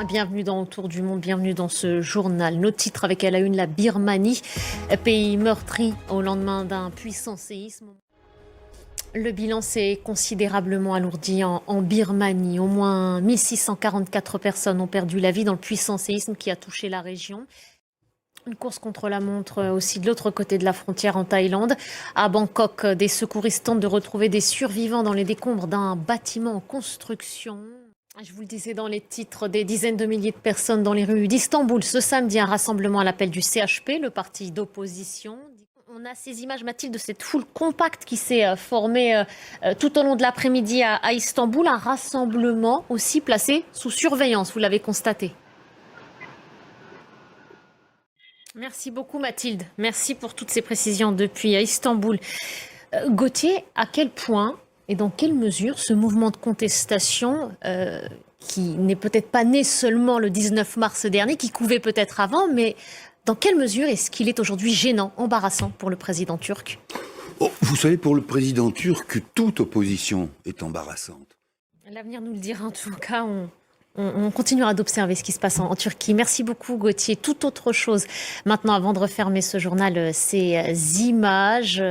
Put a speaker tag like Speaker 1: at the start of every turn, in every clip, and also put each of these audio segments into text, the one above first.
Speaker 1: Bienvenue dans Autour du monde, bienvenue dans ce journal. Nos titres avec à la une la Birmanie, pays meurtri au lendemain d'un puissant séisme. Le bilan s'est considérablement alourdi en Birmanie. Au moins 1644 personnes ont perdu la vie dans le puissant séisme qui a touché la région. Une course contre la montre aussi de l'autre côté de la frontière en Thaïlande. À Bangkok, des secouristes tentent de retrouver des survivants dans les décombres d'un bâtiment en construction. Je vous le disais dans les titres, des dizaines de milliers de personnes dans les rues d'Istanbul. Ce samedi, un rassemblement à l'appel du CHP, le parti d'opposition. On a ces images, Mathilde, de cette foule compacte qui s'est formée tout au long de l'après-midi à Istanbul. Un rassemblement aussi placé sous surveillance, vous l'avez constaté. Merci beaucoup Mathilde. Merci pour toutes ces précisions depuis Istanbul. Gauthier, à quel point et dans quelle mesure ce mouvement de contestation, qui n'est peut-être pas né seulement le 19 mars dernier, qui couvait peut-être avant, mais dans quelle mesure est-ce qu'il est aujourd'hui gênant, embarrassant pour le président turc?
Speaker 2: Oh, vous savez, pour le président turc, toute opposition est embarrassante.
Speaker 1: L'avenir nous le dira en tout cas. On continuera d'observer ce qui se passe en Turquie. Merci beaucoup Gauthier. Tout autre chose maintenant avant de refermer ce journal, ces images,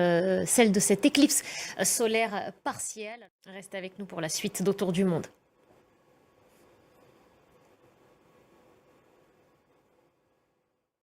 Speaker 1: celles de cette éclipse solaire partielle. Restez avec nous pour la suite d'Autour du monde.